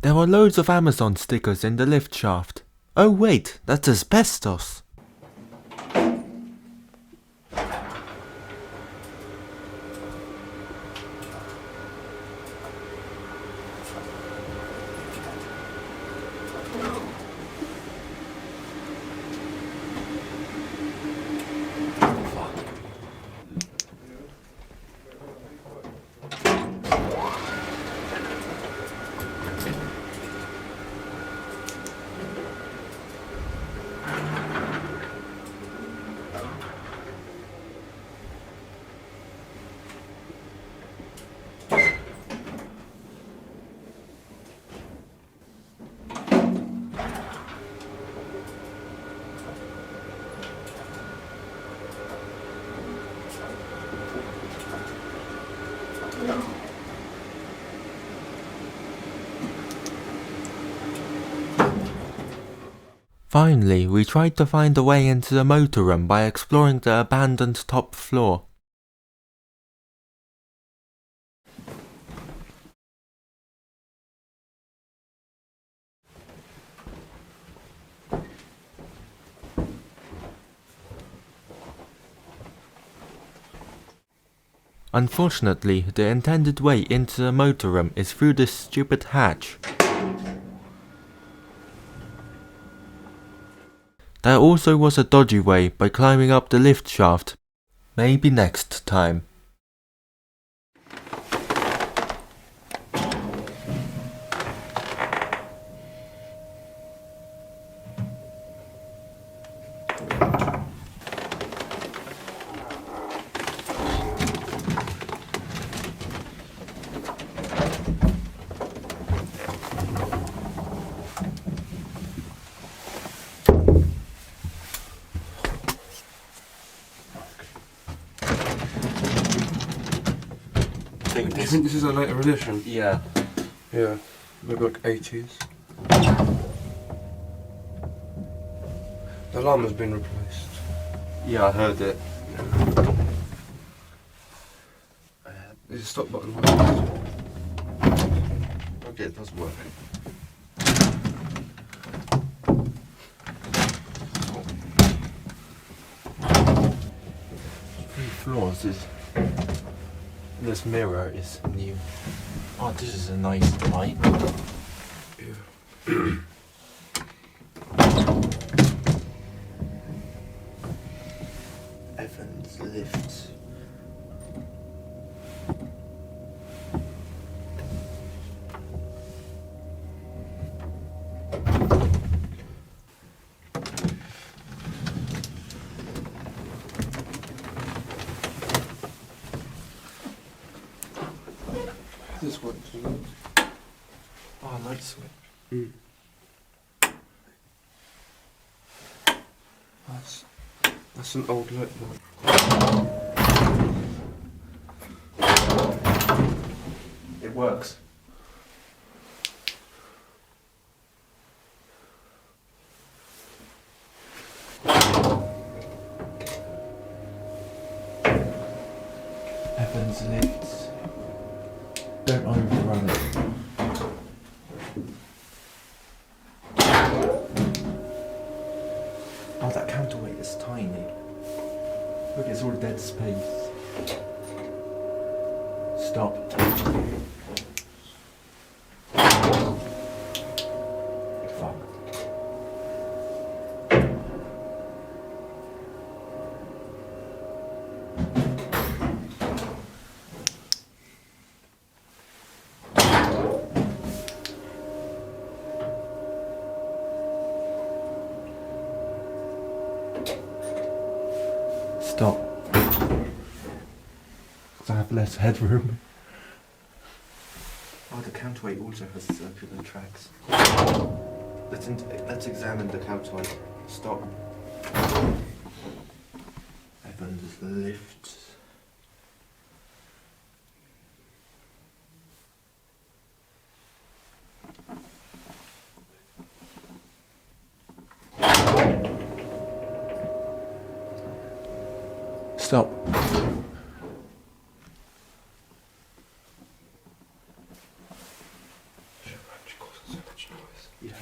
There are loads of Amazon stickers in the lift shaft. Oh wait, that's asbestos. Finally, we tried to find a way into the motor room by exploring the abandoned top floor. Unfortunately, the intended way into the motor room is through this stupid hatch. There also was a dodgy way by climbing up the lift shaft. Maybe next time. Do you think this is a later edition? Yeah. Yeah, maybe like 80s. The alarm has been replaced. Yeah, I heard it. Is the stop button works? Okay, it does work. 3 floors is... This mirror is new. Oh, this is a nice light. Yeah. Evans lift. This works, doesn't it? Oh, light switch. Mm. That's an old light bulb. It works. Evans lifts. Don't overrun it. Oh, that counterweight is tiny. Look, it's all dead space. Stop. Fuck. Stop. Because I have less headroom. Oh, the counterweight also has circular tracks. Let's examine the counterweight. Stop. Evans lifts. Stop. Yeah.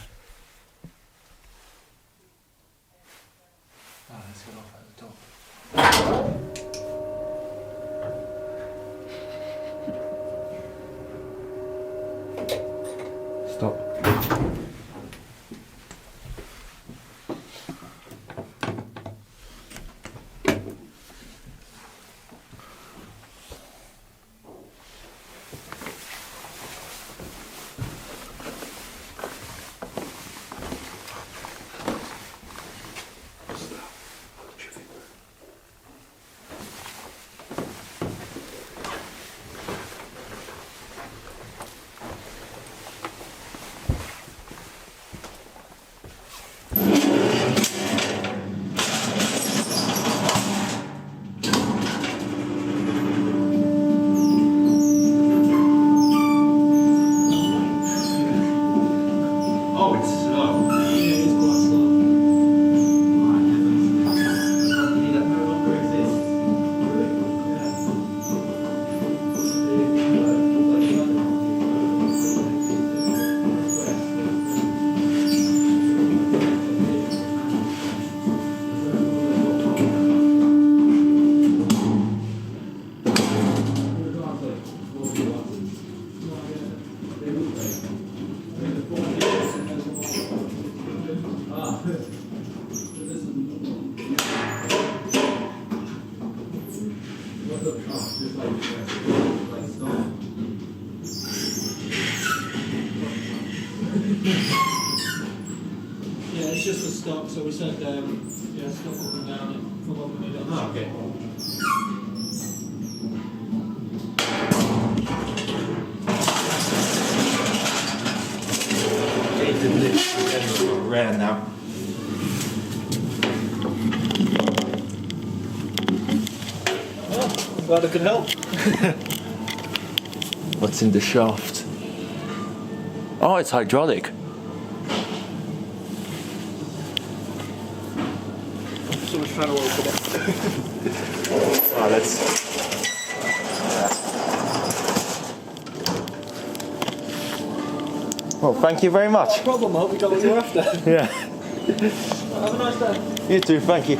Oh, let's get off at the top. Stop. Oh, it's slow. Yeah, it is quite slow. That no longer exists. Yeah, it's just a stop, so we said, yeah, stop up and down and come up and down. Oh, okay. Gated lift is getting rare now. I'm glad I could help. What's in the shaft? Oh, it's hydraulic. Someone's trying to open it. Oh, let's. Well, thank you very much. No problem, I hope you got what you're after. Yeah. Have a nice day. You too, thank you.